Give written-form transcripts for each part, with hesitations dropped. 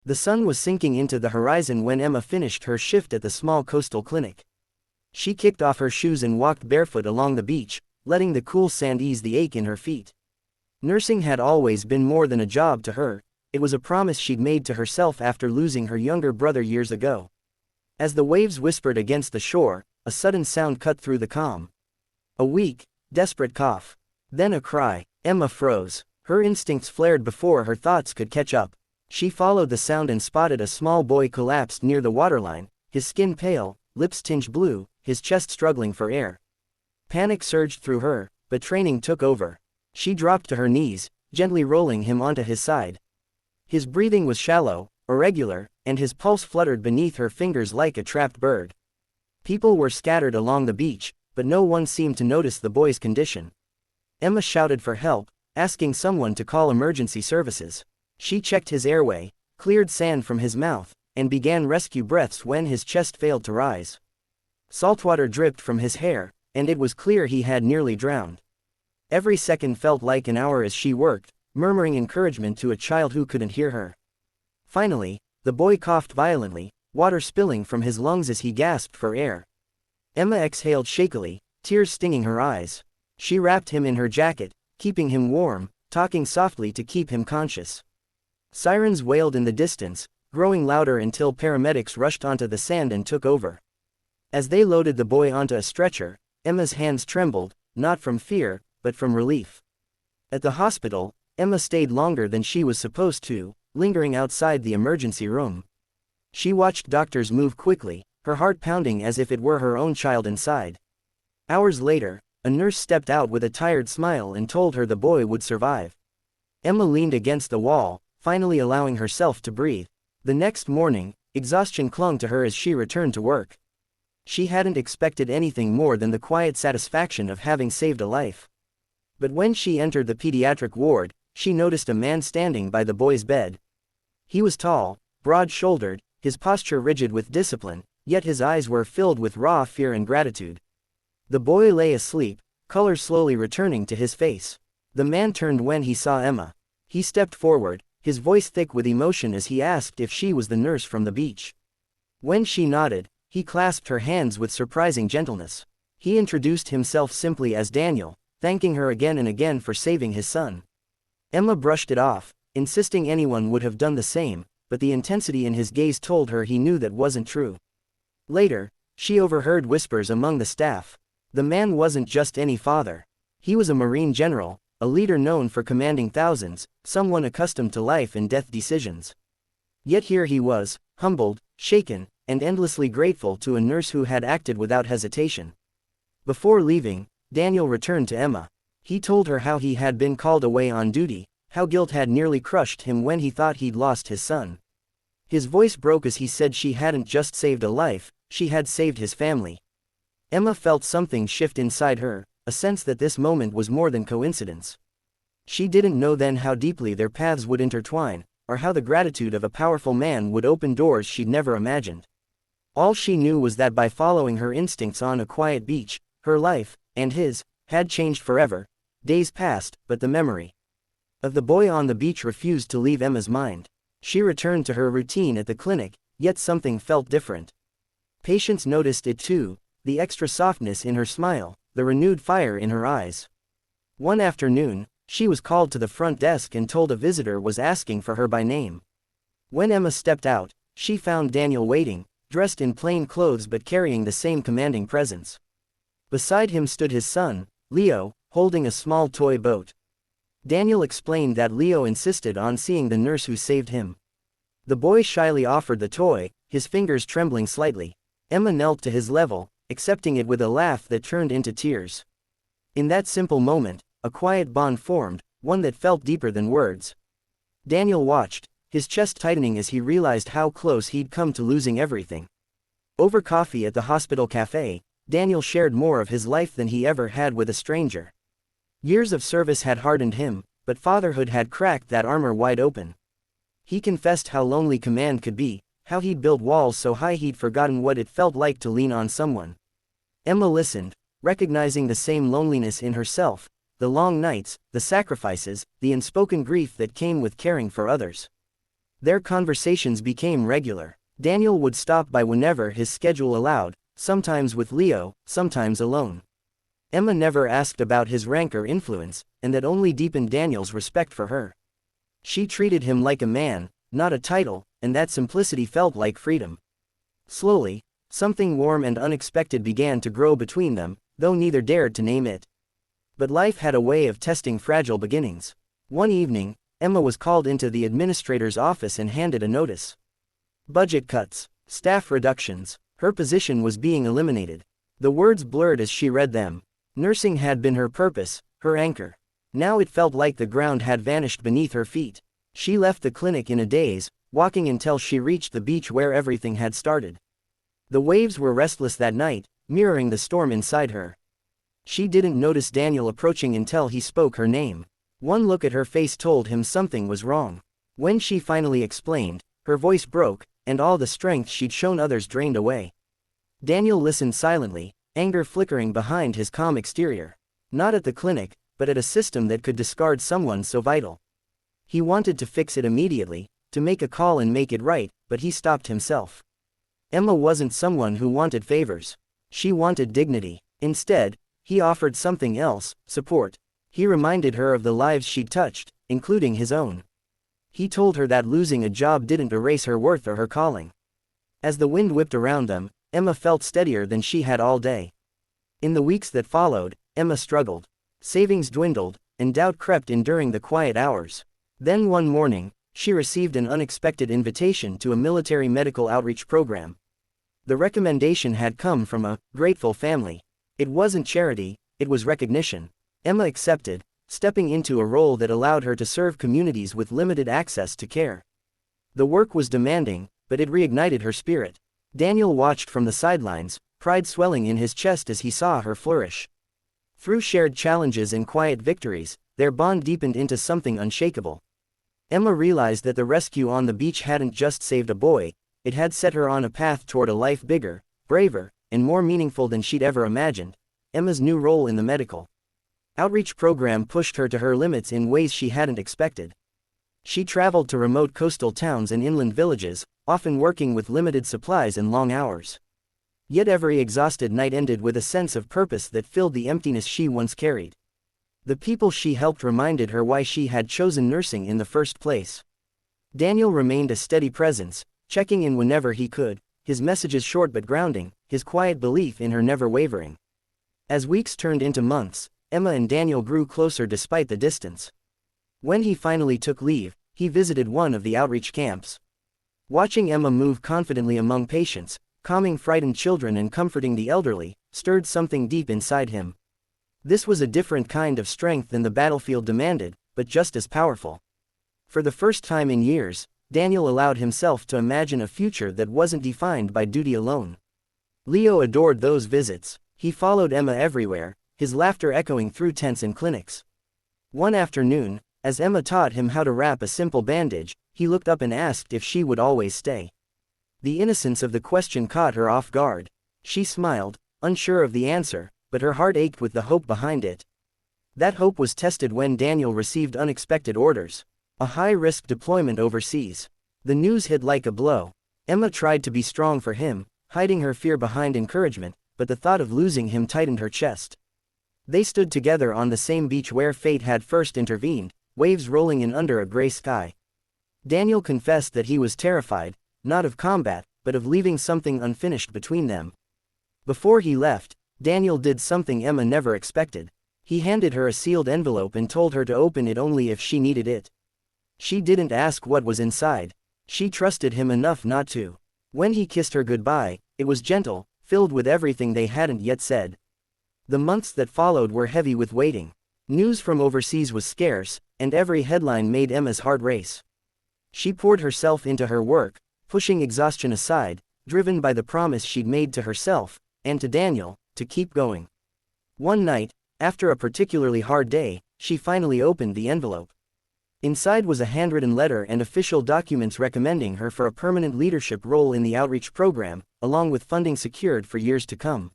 The sun was sinking into the horizon when Emma finished her shift at the small coastal clinic. She kicked off her shoes and walked barefoot along the beach, letting the cool sand ease the ache in her feet. Nursing had always been more than a job to her, it was a promise she'd made to herself after losing her younger brother years ago. As the waves whispered against the shore, a sudden sound cut through the calm. A weak, desperate cough. Then a cry. Emma froze. Her instincts flared before her thoughts could catch up. She followed the sound and spotted a small boy collapsed near the waterline, his skin pale, lips tinged blue, his chest struggling for air. Panic surged through her, but training took over. She dropped to her knees, gently rolling him onto his side. His breathing was shallow, irregular, and his pulse fluttered beneath her fingers like a trapped bird. People were scattered along the beach, but no one seemed to notice the boy's condition. Emma shouted for help, asking someone to call emergency services. She checked his airway, cleared sand from his mouth, and began rescue breaths when his chest failed to rise. Saltwater dripped from his hair, and it was clear he had nearly drowned. Every second felt like an hour as she worked, murmuring encouragement to a child who couldn't hear her. Finally, the boy coughed violently, water spilling from his lungs as he gasped for air. Emma exhaled shakily, tears stinging her eyes. She wrapped him in her jacket, keeping him warm, talking softly to keep him conscious. Sirens wailed in the distance, growing louder until paramedics rushed onto the sand and took over. As they loaded the boy onto a stretcher, Emma's hands trembled, not from fear, but from relief. At the hospital, Emma stayed longer than she was supposed to, lingering outside the emergency room. She watched doctors move quickly, her heart pounding as if it were her own child inside. Hours later, a nurse stepped out with a tired smile and told her the boy would survive. Emma leaned against the wall, finally allowing herself to breathe. The next morning, exhaustion clung to her as she returned to work. She hadn't expected anything more than the quiet satisfaction of having saved a life. But when she entered the pediatric ward, she noticed a man standing by the boy's bed. He was tall, broad-shouldered, his posture rigid with discipline, yet his eyes were filled with raw fear and gratitude. The boy lay asleep, color slowly returning to his face. The man turned when he saw Emma. He stepped forward, his voice thick with emotion as he asked if she was the nurse from the beach. When she nodded, he clasped her hands with surprising gentleness. He introduced himself simply as Daniel, thanking her again and again for saving his son. Emma brushed it off, insisting anyone would have done the same, but the intensity in his gaze told her he knew that wasn't true. Later, she overheard whispers among the staff. The man wasn't just any father. He was a Marine general, a leader known for commanding thousands, someone accustomed to life and death decisions. Yet here he was, humbled, shaken, and endlessly grateful to a nurse who had acted without hesitation. Before leaving, Daniel returned to Emma. He told her how he had been called away on duty, how guilt had nearly crushed him when he thought he'd lost his son. His voice broke as he said she hadn't just saved a life, she had saved his family. Emma felt something shift inside her, a sense that this moment was more than coincidence. She didn't know then how deeply their paths would intertwine, or how the gratitude of a powerful man would open doors she'd never imagined. All she knew was that by following her instincts on a quiet beach, her life, and his, had changed forever. Days passed, but the memory of the boy on the beach refused to leave Emma's mind. She returned to her routine at the clinic, yet something felt different. Patients noticed it too, the extra softness in her smile, the renewed fire in her eyes. One afternoon, she was called to the front desk and told a visitor was asking for her by name. When Emma stepped out, she found Daniel waiting, dressed in plain clothes but carrying the same commanding presence. Beside him stood his son, Leo, holding a small toy boat. Daniel explained that Leo insisted on seeing the nurse who saved him. The boy shyly offered the toy, his fingers trembling slightly. Emma knelt to his level, accepting it with a laugh that turned into tears. In that simple moment, a quiet bond formed, one that felt deeper than words. Daniel watched, his chest tightening as he realized how close he'd come to losing everything. Over coffee at the hospital cafe, Daniel shared more of his life than he ever had with a stranger. Years of service had hardened him, but fatherhood had cracked that armor wide open. He confessed how lonely command could be, how he'd built walls so high he'd forgotten what it felt like to lean on someone. Emma listened, recognizing the same loneliness in herself, the long nights, the sacrifices, the unspoken grief that came with caring for others. Their conversations became regular. Daniel would stop by whenever his schedule allowed, sometimes with Leo, sometimes alone. Emma never asked about his rank or influence, and that only deepened Daniel's respect for her. She treated him like a man, not a title, and that simplicity felt like freedom. Slowly, something warm and unexpected began to grow between them, though neither dared to name it. But life had a way of testing fragile beginnings. One evening, Emma was called into the administrator's office and handed a notice. Budget cuts, staff reductions, her position was being eliminated. The words blurred as she read them. Nursing had been her purpose, her anchor. Now it felt like the ground had vanished beneath her feet. She left the clinic in a daze, walking until she reached the beach where everything had started. The waves were restless that night, mirroring the storm inside her. She didn't notice Daniel approaching until he spoke her name. One look at her face told him something was wrong. When she finally explained, her voice broke, and all the strength she'd shown others drained away. Daniel listened silently, anger flickering behind his calm exterior. Not at the clinic, but at a system that could discard someone so vital. He wanted to fix it immediately, to make a call and make it right, but he stopped himself. Emma wasn't someone who wanted favors. She wanted dignity. Instead, he offered something else, support. He reminded her of the lives she'd touched, including his own. He told her that losing a job didn't erase her worth or her calling. As the wind whipped around them, Emma felt steadier than she had all day. In the weeks that followed, Emma struggled. Savings dwindled, and doubt crept in during the quiet hours. Then one morning, she received an unexpected invitation to a military medical outreach program. The recommendation had come from a grateful family. It wasn't charity, it was recognition. Emma accepted, stepping into a role that allowed her to serve communities with limited access to care. The work was demanding, but it reignited her spirit. Daniel watched from the sidelines, pride swelling in his chest as he saw her flourish. Through shared challenges and quiet victories, their bond deepened into something unshakable. Emma realized that the rescue on the beach hadn't just saved a boy, it had set her on a path toward a life bigger, braver, and more meaningful than she'd ever imagined. Emma's new role in the medical outreach program pushed her to her limits in ways she hadn't expected. She traveled to remote coastal towns and inland villages, often working with limited supplies and long hours. Yet every exhausted night ended with a sense of purpose that filled the emptiness she once carried. The people she helped reminded her why she had chosen nursing in the first place. Daniel remained a steady presence, checking in whenever he could, his messages short but grounding, his quiet belief in her never wavering. As weeks turned into months, Emma and Daniel grew closer despite the distance. When he finally took leave, he visited one of the outreach camps. Watching Emma move confidently among patients, calming frightened children and comforting the elderly, stirred something deep inside him. This was a different kind of strength than the battlefield demanded, but just as powerful. For the first time in years, Daniel allowed himself to imagine a future that wasn't defined by duty alone. Leo adored those visits. He followed Emma everywhere, his laughter echoing through tents and clinics. One afternoon, as Emma taught him how to wrap a simple bandage, he looked up and asked if she would always stay. The innocence of the question caught her off guard. She smiled, unsure of the answer, but her heart ached with the hope behind it. That hope was tested when Daniel received unexpected orders. A high-risk deployment overseas. The news hit like a blow. Emma tried to be strong for him, hiding her fear behind encouragement, but the thought of losing him tightened her chest. They stood together on the same beach where fate had first intervened, waves rolling in under a gray sky. Daniel confessed that he was terrified, not of combat, but of leaving something unfinished between them. Before he left, Daniel did something Emma never expected. He handed her a sealed envelope and told her to open it only if she needed it. She didn't ask what was inside. She trusted him enough not to. When he kissed her goodbye, it was gentle, filled with everything they hadn't yet said. The months that followed were heavy with waiting. News from overseas was scarce, and every headline made Emma's heart race. She poured herself into her work, pushing exhaustion aside, driven by the promise she'd made to herself, and to Daniel, to keep going. One night, after a particularly hard day, she finally opened the envelope. Inside was a handwritten letter and official documents recommending her for a permanent leadership role in the outreach program, along with funding secured for years to come.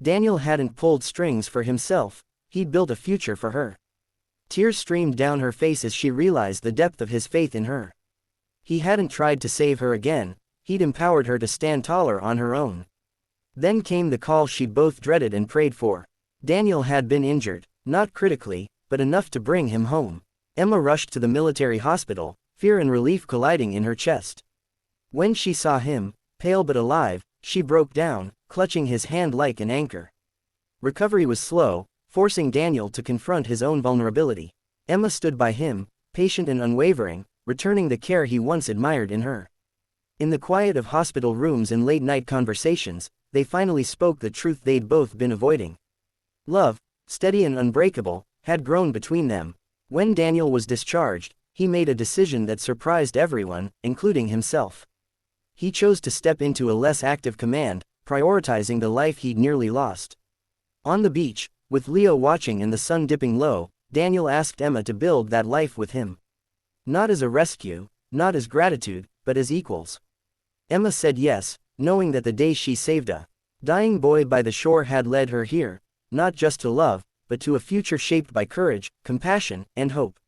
Daniel hadn't pulled strings for himself, he'd built a future for her. Tears streamed down her face as she realized the depth of his faith in her. He hadn't tried to save her again, he'd empowered her to stand taller on her own. Then came the call she'd both dreaded and prayed for. Daniel had been injured, not critically, but enough to bring him home. Emma rushed to the military hospital, fear and relief colliding in her chest. When she saw him, pale but alive, she broke down, clutching his hand like an anchor. Recovery was slow, forcing Daniel to confront his own vulnerability. Emma stood by him, patient and unwavering, returning the care he once admired in her. In the quiet of hospital rooms and late-night conversations, they finally spoke the truth they'd both been avoiding. Love, steady and unbreakable, had grown between them. When Daniel was discharged, he made a decision that surprised everyone, including himself. He chose to step into a less active command, prioritizing the life he'd nearly lost. On the beach, with Leo watching and the sun dipping low, Daniel asked Emma to build that life with him. Not as a rescue, not as gratitude, but as equals. Emma said yes, knowing that the day she saved a dying boy by the shore had led her here, not just to love, but to a future shaped by courage, compassion, and hope.